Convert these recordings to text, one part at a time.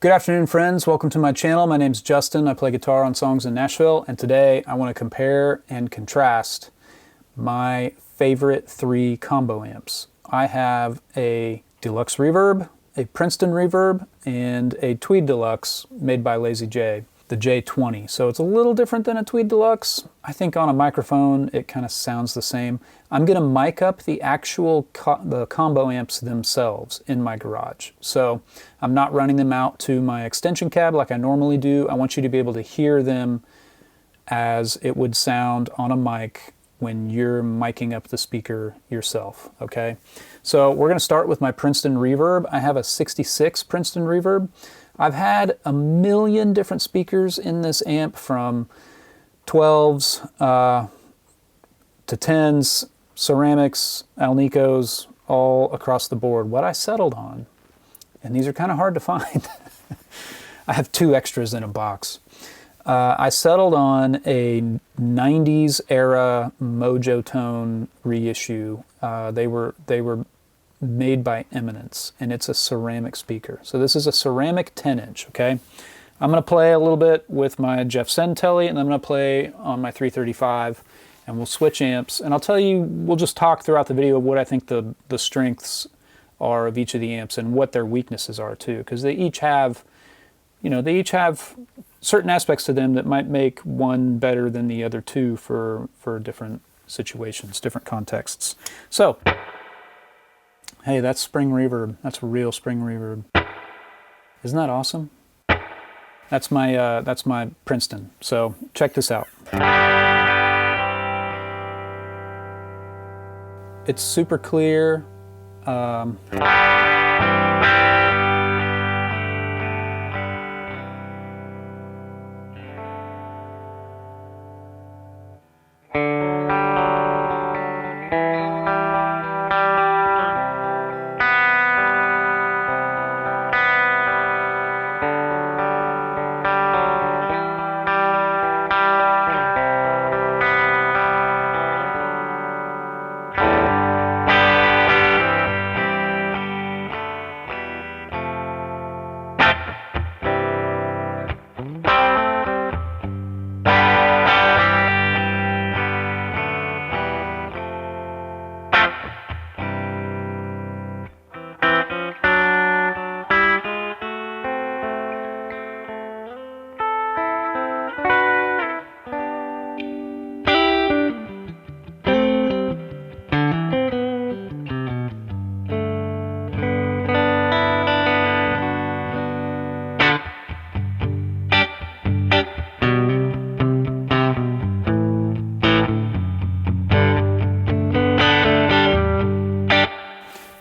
Good afternoon, friends. Welcome to my channel. My name's Justin. I play guitar on songs in Nashville, and today I want to compare and contrast my favorite three combo amps. I have a Deluxe Reverb, a Princeton Reverb, and a Tweed Deluxe made by Lazy J, the J20. So it's a little different than a Tweed Deluxe. I think on a microphone it kind of sounds the same. I'm going to mic up the actual the combo amps themselves in my garage. So I'm not running them out to my extension cab like I normally do. I want you to be able to hear them as it would sound on a mic when you're miking up the speaker yourself, okay? So we're going to start with my Princeton Reverb. I have a 66 Princeton Reverb. I've had a million different speakers in this amp, from 12s to 10s, ceramics, Alnicos, all across the board. What I settled on, and these are kind of hard to find, I have two extras in a box. I settled on a 90s era Mojo Tone reissue. They were made by Eminence, and it's a ceramic speaker. So this is a ceramic 10-inch, okay? I'm going to play a little bit with my Senn Tele, and I'm going to play on my 335, and we'll switch amps. And I'll tell you, we'll just talk throughout the video of what I think the strengths are of each of the amps and what their weaknesses are too, because they each have, you know, they each have certain aspects to them that might make one better than the other two for different situations, different contexts. So, hey, that's spring reverb. That's real spring reverb. Isn't that awesome? That's my Princeton. So check this out. It's super clear.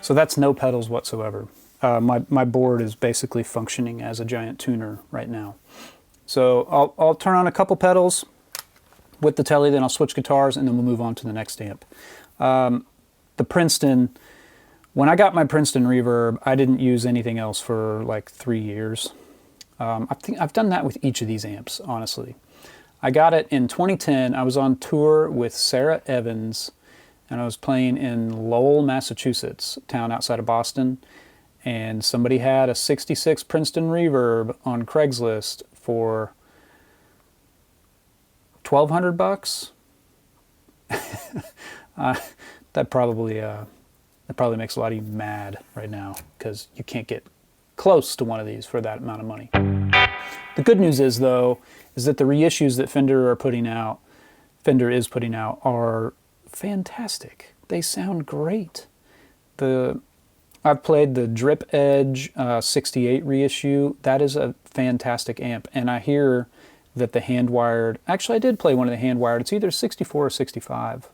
So that's no pedals whatsoever. My board is basically functioning as a giant tuner right now. So I'll turn on a couple pedals with the Tele, then I'll switch guitars, and then we'll move on to the next amp. The Princeton, when I got my Princeton Reverb, I didn't use anything else for like 3 years. I think I've done that with each of these amps, honestly. I got it in 2010. I was on tour with Sarah Evans, and I was playing in Lowell, Massachusetts, a town outside of Boston, and somebody had a 66 Princeton Reverb on Craigslist for $1,200 that probably makes a lot of you mad right now, because you can't get close to one of these for that amount of money. The good news is, though, is that the reissues that Fender is putting out are fantastic. They sound great. I've played the Drip Edge 68 reissue. That is a fantastic amp, and I hear that the hand-wired, actually I did play one of the hand-wired, it's either 64 or 65,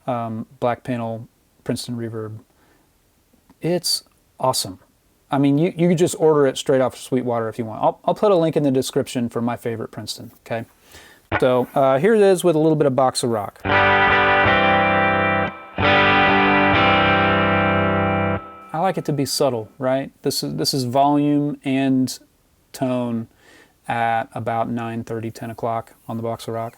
black panel Princeton Reverb. It's awesome. I mean, you could just order it straight off Sweetwater if you want. I'll put a link in the description for my favorite Princeton, okay? So here it is with a little bit of box of rock. I like it to be subtle, right? This is volume and tone at about 9:30, 10 o'clock on the box of rock.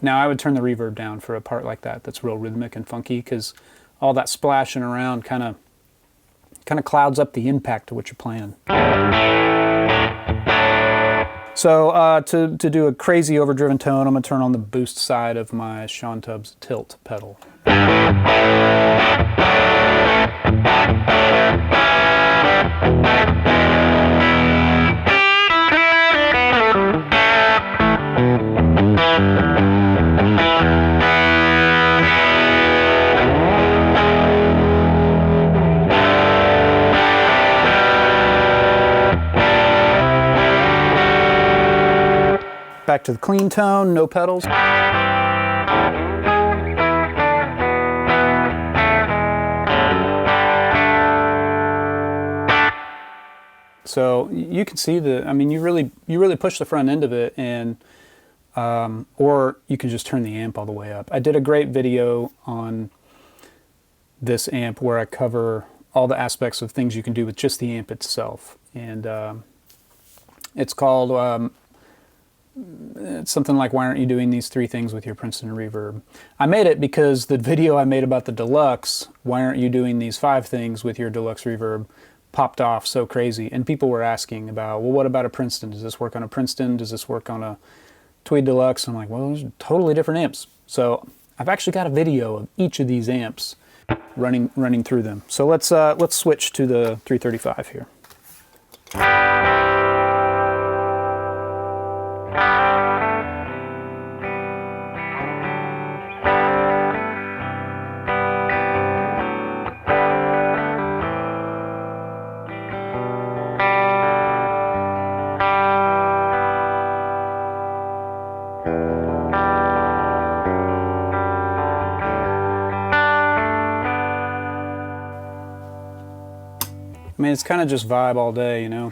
Now I would turn the reverb down for a part like that that's real rhythmic and funky, because all that splashing around kind of clouds up the impact of what you're playing. So to do a crazy overdriven tone, I'm going to turn on the boost side of my Sean Tubbs tilt pedal. Back to the clean tone, no pedals. So you can see I mean, you really push the front end of it, and or you can just turn the amp all the way up. I did a great video on this amp where I cover all the aspects of things you can do with just the amp itself, and it's called it's something like, why aren't you doing these 3 things with your Princeton Reverb? I made it because the video I made about the Deluxe, why aren't you doing these 5 things with your Deluxe Reverb, popped off so crazy. And people were asking about, well, what about a Princeton? Does this work on a Princeton? Does this work on a Tweed Deluxe? I'm like, well, those are totally different amps. So I've actually got a video of each of these amps running through them. So let's switch to the 335 here. I mean, it's kind of just vibe all day, you know?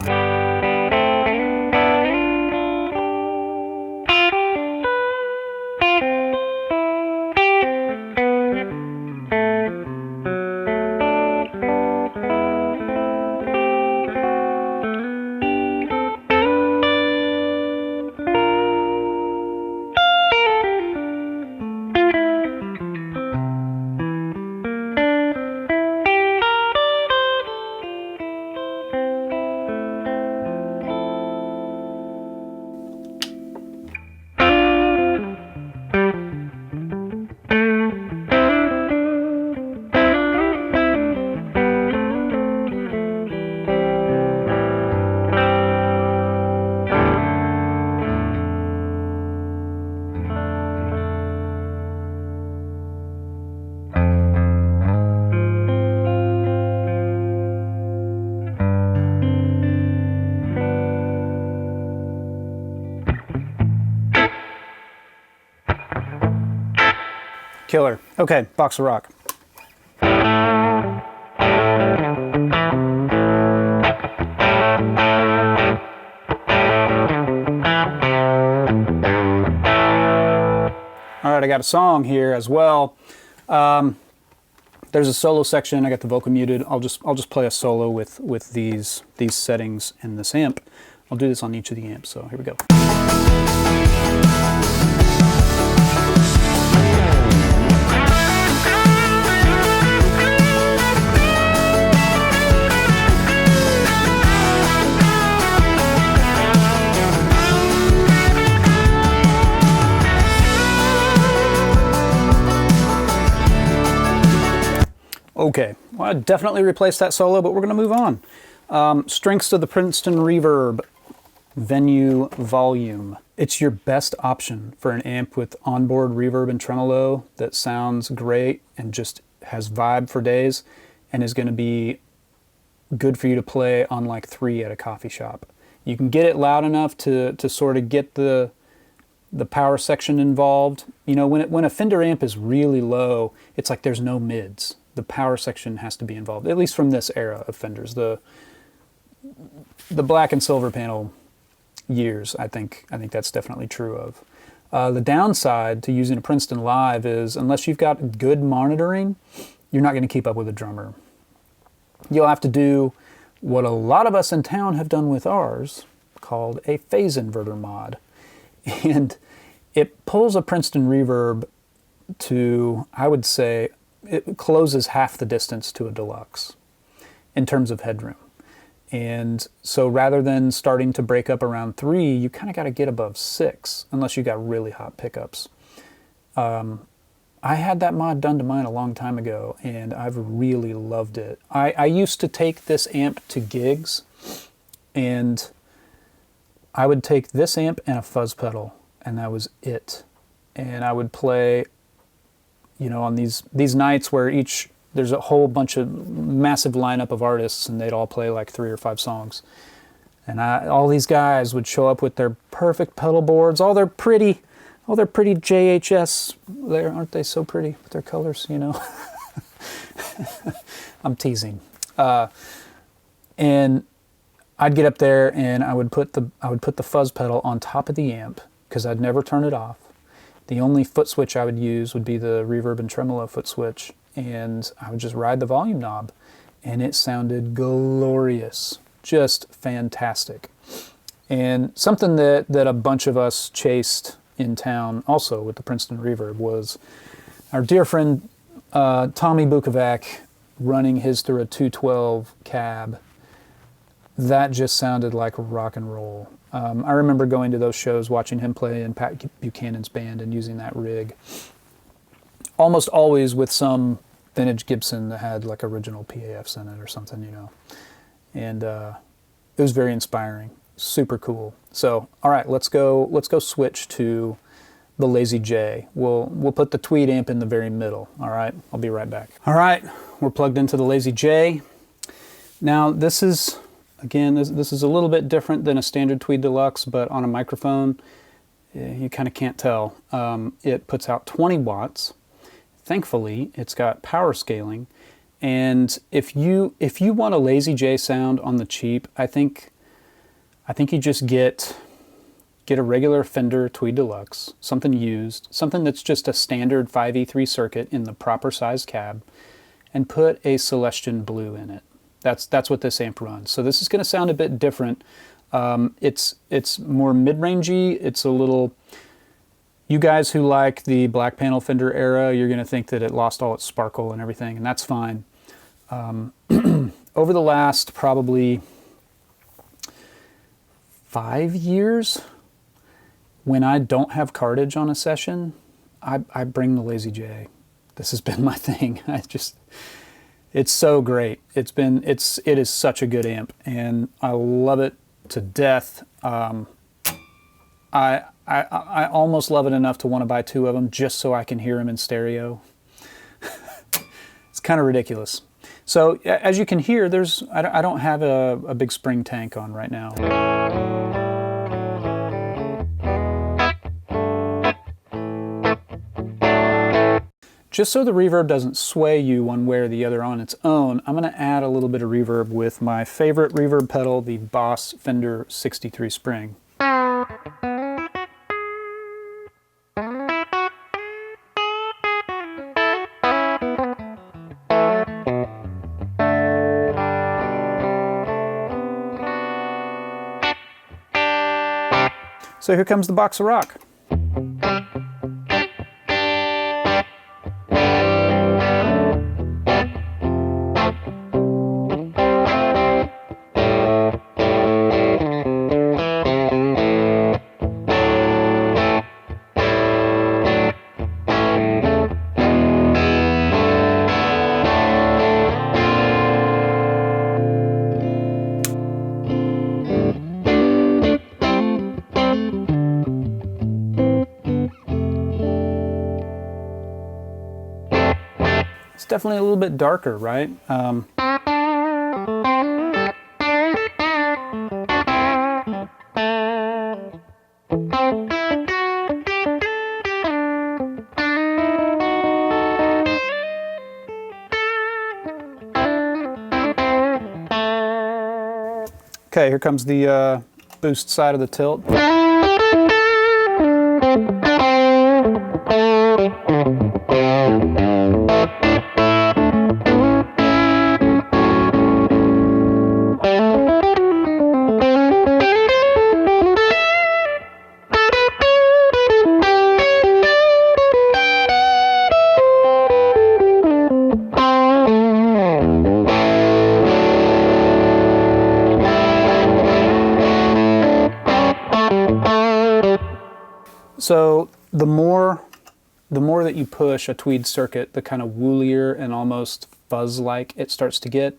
Killer. Okay, box of rock. All right, I got a song here as well. There's a solo section. I got the vocal muted. I'll just play a solo with these settings and this amp. I'll do this on each of the amps. So here we go. Okay, well, I definitely replaced that solo, but we're going to move on. Strengths of the Princeton Reverb Venue Volume. It's your best option for an amp with onboard reverb and tremolo that sounds great and just has vibe for days, and is going to be good for you to play on like 3 at a coffee shop. You can get it loud enough to sort of get the power section involved. You know, when a Fender amp is really low, it's like there's no mids. The power section has to be involved, at least from this era of Fenders. The black and silver panel years, I think that's definitely true of. The downside to using a Princeton Live is, unless you've got good monitoring, you're not going to keep up with a drummer. You'll have to do what a lot of us in town have done with ours, called a phase inverter mod. And it pulls a Princeton Reverb to, I would say, it closes half the distance to a Deluxe in terms of headroom. And so rather than starting to break up around 3, you kind of got to get above 6, unless you got really hot pickups. I had that mod done to mine a long time ago, and I've really loved it. I used to take this amp to gigs, and I would take this amp and a fuzz pedal, and that was it. And I would play, you know, on these nights where there's a whole bunch of massive lineup of artists, and they'd all play like 3 or 5 songs. And all these guys would show up with their perfect pedal boards, all their pretty JHS. Aren't they so pretty with their colors, you know? I'm teasing. And I'd get up there and I would put the fuzz pedal on top of the amp because I'd never turn it off. The only foot switch I would use would be the reverb and tremolo foot switch, and I would just ride the volume knob, and it sounded glorious, just fantastic. And something that a bunch of us chased in town also with the Princeton Reverb was our dear friend Tommy Bukovac running his through a 212 cab. That just sounded like rock and roll. I remember going to those shows, watching him play in Pat Buchanan's band and using that rig. Almost always with some vintage Gibson that had like original PAFs in it or something, you know. And it was very inspiring, super cool. So, all right, let's go switch to the Lazy J. We'll put the Tweed amp in the very middle. All right, I'll be right back. All right, we're plugged into the Lazy J. Now this is, again, this is a little bit different than a standard Tweed Deluxe, but on a microphone, you kind of can't tell. It puts out 20 watts. Thankfully, it's got power scaling. And if you want a Lazy J sound on the cheap, I think you just get a regular Fender Tweed Deluxe, something used, something that's just a standard 5E3 circuit in the proper size cab, and put a Celestion Blue in it. That's what this amp runs. So this is going to sound a bit different. It's more mid-rangey. It's a little... You guys who like the black panel Fender era, you're going to think that it lost all its sparkle and everything, and that's fine. Over the last probably 5 years, when I don't have cartage on a session, I bring the Lazy J. This has been my thing. It's so great. It is such a good amp, and I love it to death. I almost love it enough to want to buy 2 of them just so I can hear them in stereo. It's kind of ridiculous. So as you can hear, I don't have a big spring tank on right now. Just so the reverb doesn't sway you one way or the other on its own, I'm going to add a little bit of reverb with my favorite reverb pedal, the Boss Fender 63 Spring. So here comes the box of rock. It's definitely a little bit darker, right? Okay, here comes the boost side of the tilt. So the more that you push a Tweed circuit, the kind of woolier and almost fuzz-like it starts to get.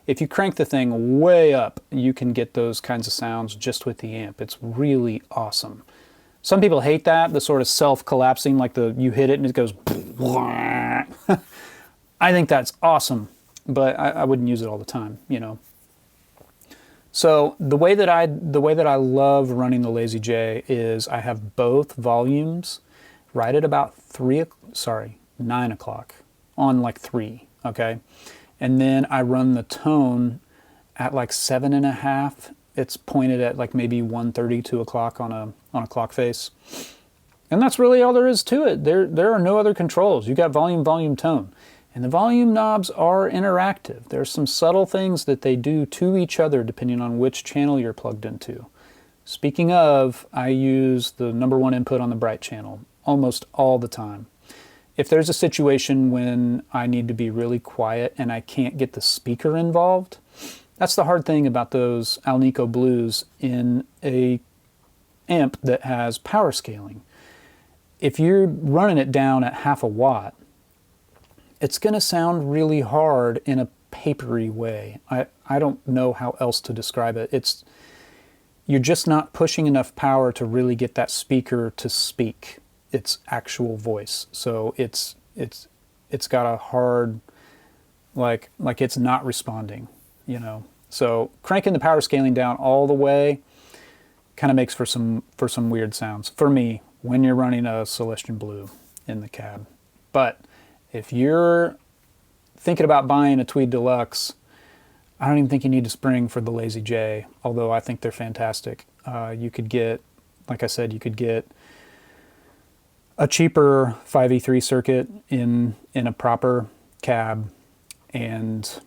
If you crank the thing way up, you can get those kinds of sounds just with the amp. It's really awesome. Some people hate that, the sort of self-collapsing, like you hit it and it goes. I think that's awesome, but I wouldn't use it all the time, you know. So the way that I love running the Lazy J is I have both volumes right at about 9 o'clock on like 3, okay? And then I run the tone at like 7.5. It's pointed at like maybe 1:30, 2 o'clock on a clock face. And that's really all there is to it. There are no other controls. You got volume, volume, tone. And the volume knobs are interactive. There's some subtle things that they do to each other depending on which channel you're plugged into. Speaking of, I use the #1 input on the bright channel almost all the time. If there's a situation when I need to be really quiet and I can't get the speaker involved, that's the hard thing about those Alnico Blues in a amp that has power scaling. If you're running it down at 1/2 watt, it's going to sound really hard in a papery way. I don't know how else to describe it. You're just not pushing enough power to really get that speaker to speak its actual voice. So it's got a hard, like it's not responding, you know. So cranking the power scaling down all the way kind of makes for some weird sounds for me when you're running a Celestion Blue in the cab. But if you're thinking about buying a Tweed Deluxe, I don't even think you need a spring for the Lazy J, although I think they're fantastic. You could get, like I said, you could get a cheaper 5E3 circuit in a proper cab and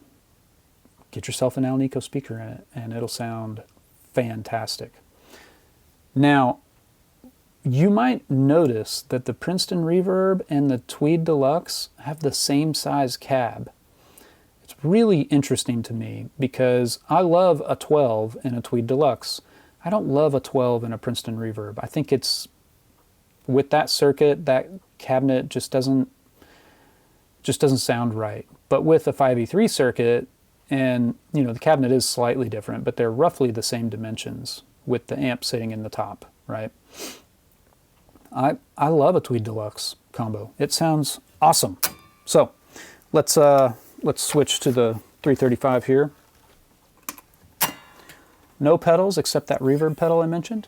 get yourself an Alnico speaker in it, and it'll sound fantastic. Now, you might notice that the Princeton Reverb and the Tweed Deluxe have the same size cab. It's really interesting to me because I love a 12 in a Tweed Deluxe. I don't love a 12 in a Princeton Reverb. I think it's, with that circuit, that cabinet just doesn't sound right. But with a 5E3 circuit, and you know, the cabinet is slightly different, but they're roughly the same dimensions with the amp sitting in the top, right? I love a Tweed Deluxe combo. It sounds awesome. So let's switch to the 335 here. No pedals except that reverb pedal I mentioned.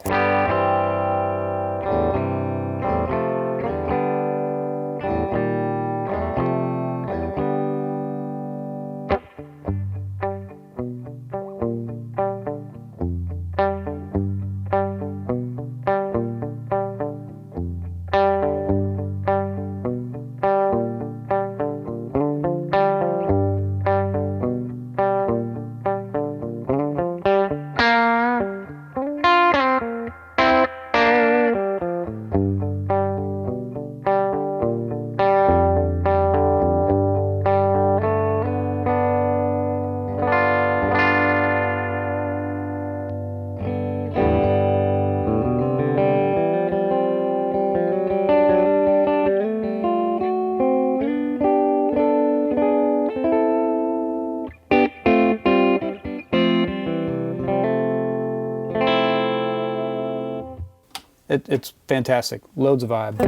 It's fantastic. Loads of vibe.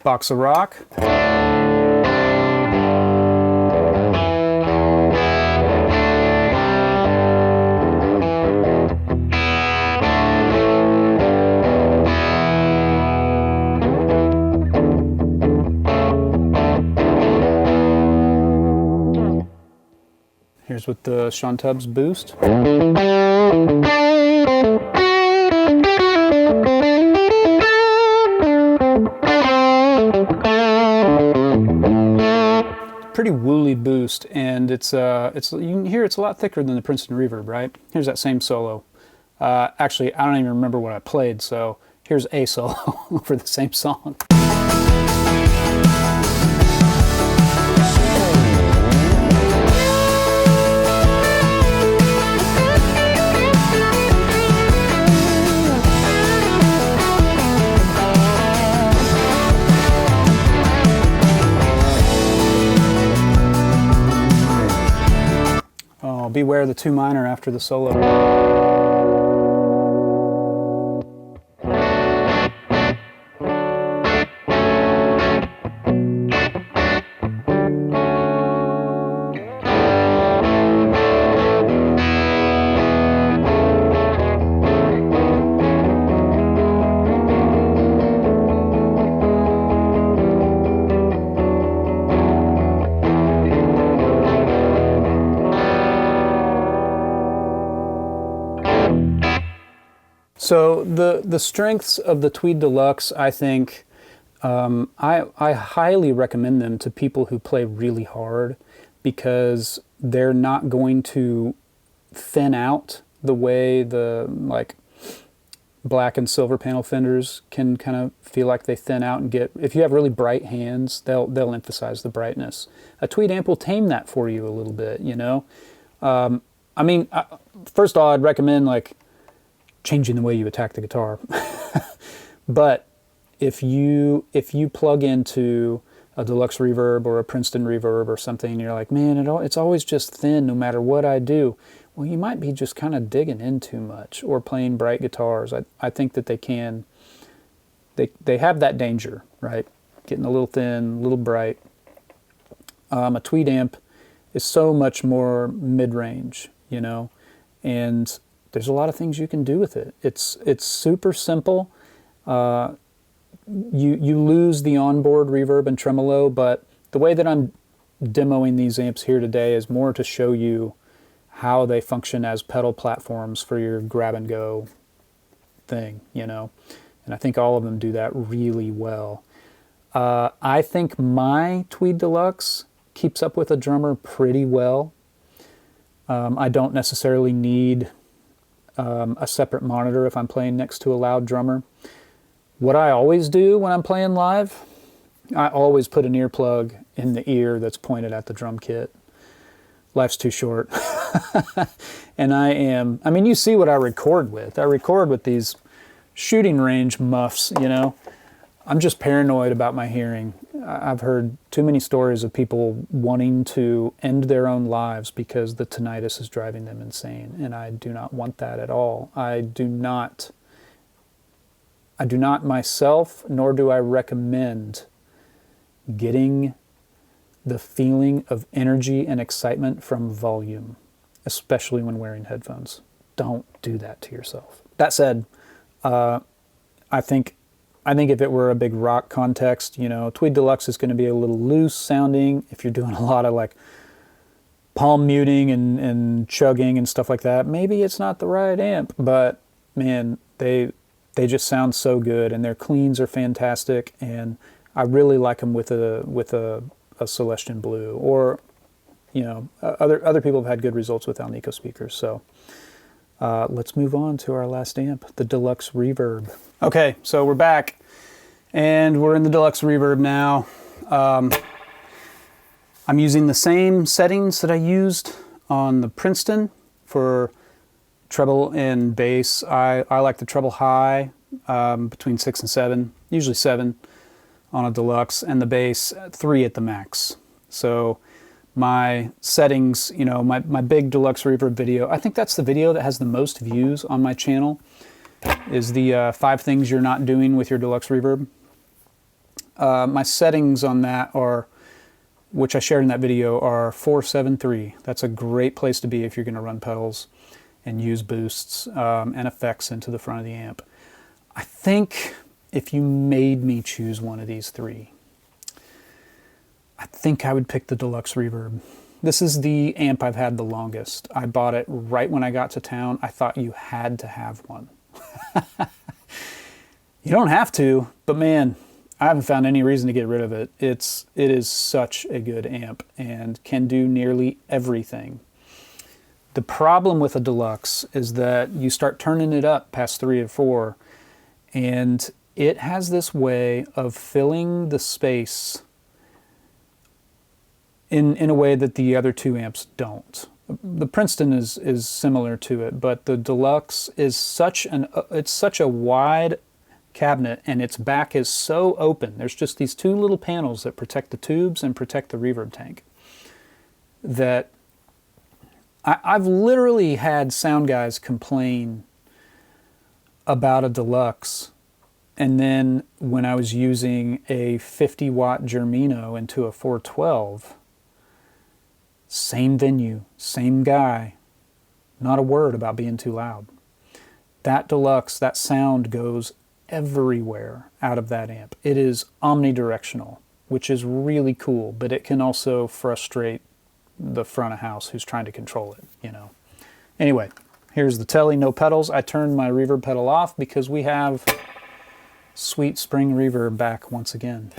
Box of rock. Here's with the Sean Tubbs boost. Pretty woolly boost, and it's you can hear it's a lot thicker than the Princeton Reverb, right? Here's that same solo. Actually, I don't even remember what I played, so Here's a solo for the same song. Oh, beware the 2 minor after the solo. So the strengths of the Tweed Deluxe, I think, I highly recommend them to people who play really hard, because they're not going to thin out the way the like black and silver panel Fenders can kind of feel like they thin out and get. If you have really bright hands, they'll emphasize the brightness. A Tweed amp will tame that for you a little bit, you know. I mean, first of all, I'd recommend like changing the way you attack the guitar. But if you plug into a Deluxe Reverb or a Princeton Reverb or something, and you're like, man, it's always just thin no matter what I do. Well, you might be just kind of digging in too much or playing bright guitars. I think that they have that danger, right? Getting a little thin, a little bright. A Tweed amp is so much more mid-range, you know, and there's a lot of things you can do with it. It's super simple. You lose the onboard reverb and tremolo, but the way that I'm demoing these amps here today is more to show you how they function as pedal platforms for your grab and go thing, you know. And I think all of them do that really well. I think my Tweed Deluxe keeps up with a drummer pretty well. I don't necessarily need a separate monitor if I'm playing next to a loud drummer. What I always do when I'm playing live, I always put an earplug in the ear that's pointed at the drum kit. Life's too short. And I mean, you see what I record with. I record with these shooting range muffs, you know. I'm just paranoid about my hearing. I've heard too many stories of people wanting to end their own lives because the tinnitus is driving them insane, and I do not want that at all. I do not myself, nor do I recommend getting the feeling of energy and excitement from volume, especially when wearing headphones. Don't do that to yourself. That said, I think if it were a big rock context, you know, Tweed Deluxe is going to be a little loose sounding. If you're doing a lot of like palm muting and chugging and stuff like that, maybe it's not the right amp. But man, they just sound so good, and their cleans are fantastic. And I really like them with a Celestion Blue, or you know, other people have had good results with Alnico speakers. So let's move on to our last amp, the Deluxe Reverb. Okay, so we're back, and we're in the Deluxe Reverb now. I'm using the same settings that I used on the Princeton for treble and bass. I like the treble high, between 6 and 7, usually 7 on a Deluxe, and the bass 3 at the max. So my settings, you know, my big Deluxe Reverb video, I think that's the video that has the most views on my channel, is the 5 things you're not doing with your Deluxe Reverb. My settings on that are, which I shared in that video, are 473. That's a great place to be if you're going to run pedals and use boosts and effects into the front of the amp. I think if you made me choose one of these 3, I think I would pick the Deluxe Reverb. This is the amp I've had the longest. I bought it right when I got to town. I thought you had to have one. You don't have to, but man, I haven't found any reason to get rid of it. It is such a good amp and can do nearly everything. The problem with a Deluxe is that you start turning it up past 3 or 4, And it has this way of filling the space in a way that the other two amps don't. The Princeton is similar to it, but the Deluxe is such a wide cabinet, and its back is so open. There's just these two little panels that protect the tubes and protect the reverb tank, that I've literally had sound guys complain about a Deluxe, and then when I was using a 50-watt Germino into a 412, same venue, same guy, not a word about being too loud. That Deluxe, that sound goes everywhere out of that amp. It is omnidirectional, which is really cool, but it can also frustrate the front of house who's trying to control it, you know. Anyway, here's the Tele, no pedals. I turned my reverb pedal off because we have sweet spring reverb back once again.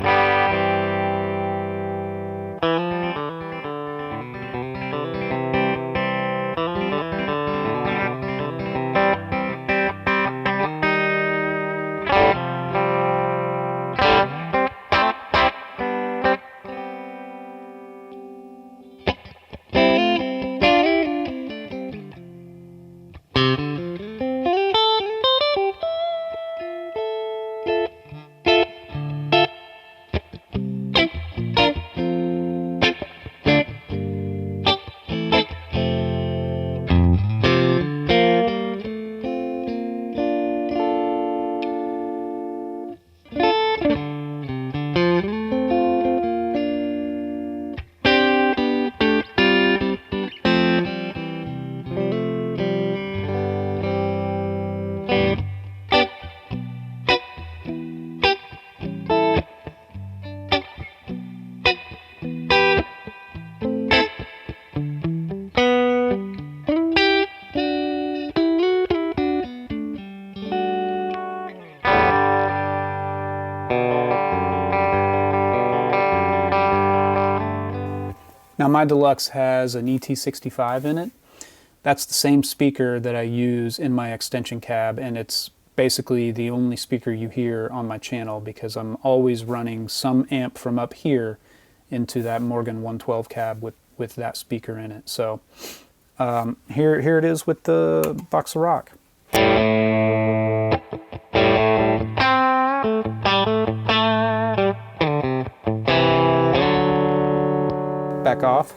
Now my Deluxe has an ET65 in it. That's the same speaker that I use in my extension cab, and it's basically the only speaker you hear on my channel because I'm always running some amp from up here into that Morgan 112 cab with that speaker in it. So here it is with the box of rock. Back off.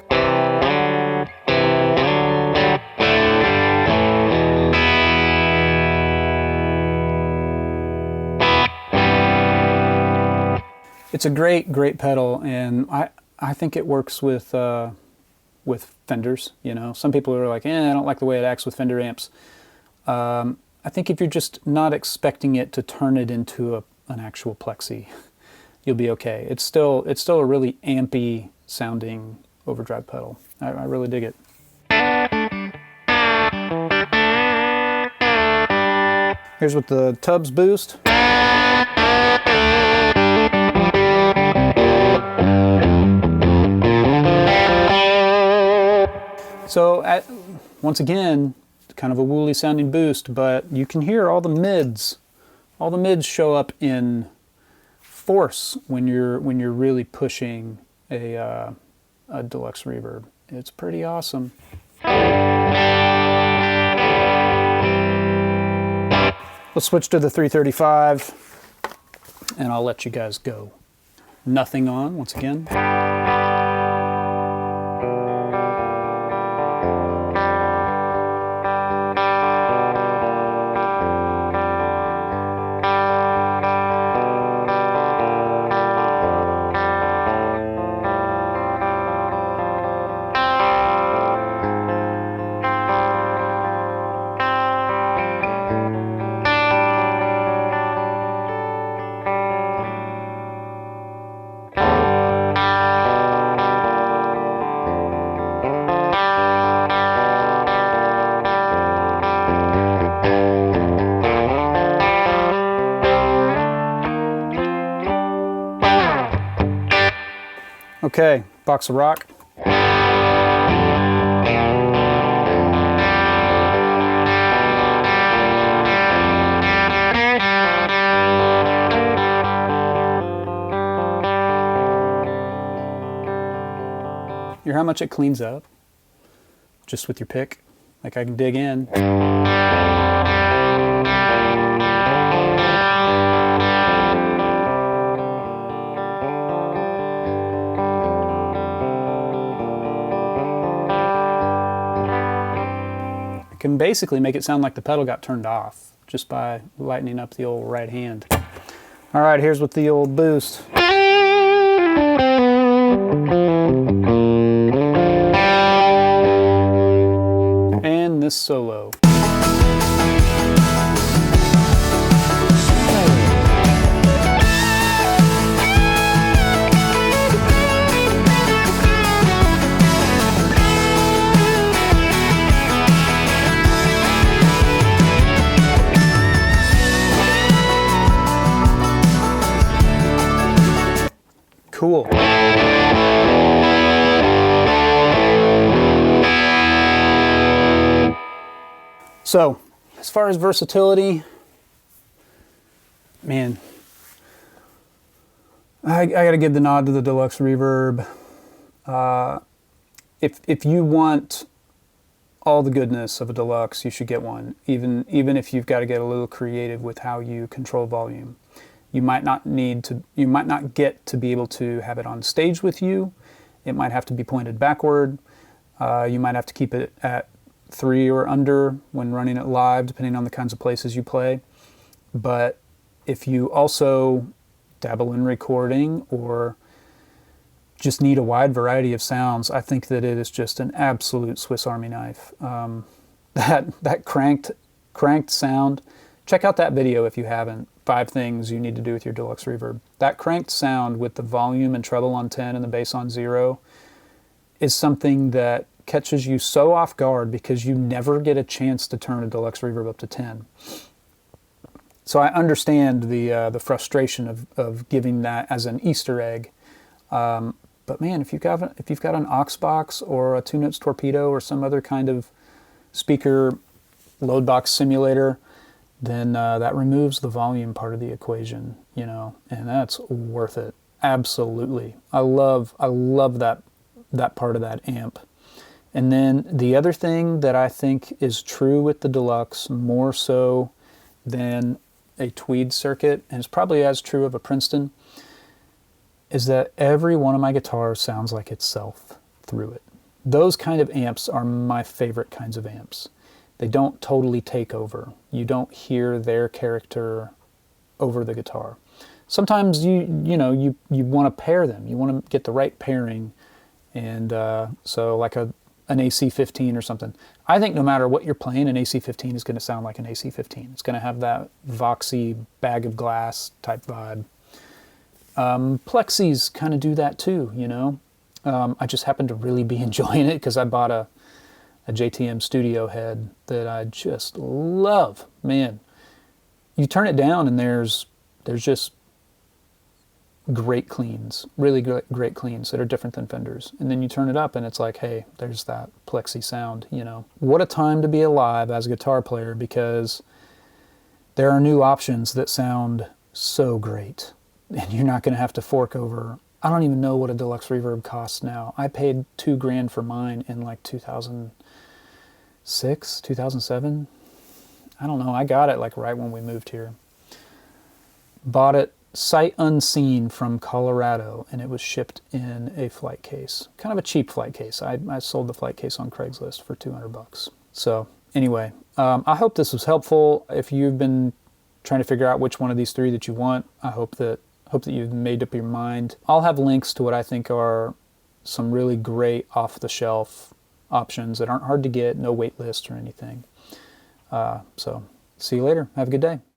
It's a great pedal, and I think it works with Fenders. You know, some people are like, I don't like the way it acts with Fender amps. I think if you're just not expecting it to turn it into an actual plexi, you'll be okay. It's still a really ampy sounding overdrive pedal. I really dig it. Here's with the Tubbs boost. So once again, kind of a woolly sounding boost, but you can hear all the mids. All the mids show up in force when you're really pushing a Deluxe Reverb. It's pretty awesome. Let's switch to the 335, and I'll let you guys go. Nothing on, once again. Okay, box of rock. Hear how much it cleans up just with your pick? Like I can dig in. I can basically make it sound like the pedal got turned off just by lightening up the old right hand. All right, here's with the old boost. And this solo. Cool. So, as far as versatility, man, I got to give the nod to the Deluxe Reverb. If you want all the goodness of a Deluxe, you should get one. Even if you've got to get a little creative with how you control volume. You might not get to be able to have it on stage with you. It might have to be pointed backward. You might have to keep it at 3 or under when running it live, depending on the kinds of places you play. But if you also dabble in recording or just need a wide variety of sounds, I think that it is just an absolute Swiss Army knife. That cranked sound, check out that video if you haven't. 5 things you need to do with your Deluxe Reverb. That cranked sound with the volume and treble on 10 and the bass on 0 is something that catches you so off guard because you never get a chance to turn a Deluxe Reverb up to 10. So I understand the frustration of giving that as an Easter egg. But man, if you've got an aux box or a 2-notes torpedo or some other kind of speaker load box simulator, then that removes the volume part of the equation, you know, and that's worth it. Absolutely. I love that part of that amp. And then the other thing that I think is true with the Deluxe, more so than a Tweed circuit, and it's probably as true of a Princeton, is that every one of my guitars sounds like itself through it. Those kind of amps are my favorite kinds of amps. They don't totally take over. You don't hear their character over the guitar. Sometimes you want to pair them. You want to get the right pairing, and so like an AC-15 or something. I think no matter what you're playing, an AC-15 is going to sound like an AC-15. It's going to have that voxy bag of glass type vibe. Plexis kind of do that too, you know. I just happen to really be enjoying it because I bought a JTM studio head that I just love. Man, you turn it down and there's just great cleans, really great cleans that are different than Fenders. And then you turn it up and it's like, hey, there's that plexi sound, you know. What a time to be alive as a guitar player, because there are new options that sound so great. And you're not going to have to fork over. I don't even know what a Deluxe Reverb costs now. I paid $2 grand for mine in like 2006, 2007. I don't know. I got it like right when we moved here. Bought it sight unseen from Colorado, and it was shipped in a flight case. Kind of a cheap flight case. I sold the flight case on Craigslist for $200. So anyway, I hope this was helpful. If you've been trying to figure out which one of these 3 that you want, I hope that you've made up your mind. I'll have links to what I think are some really great off-the-shelf options that aren't hard to get, no wait list or anything. So see you later. Have a good day.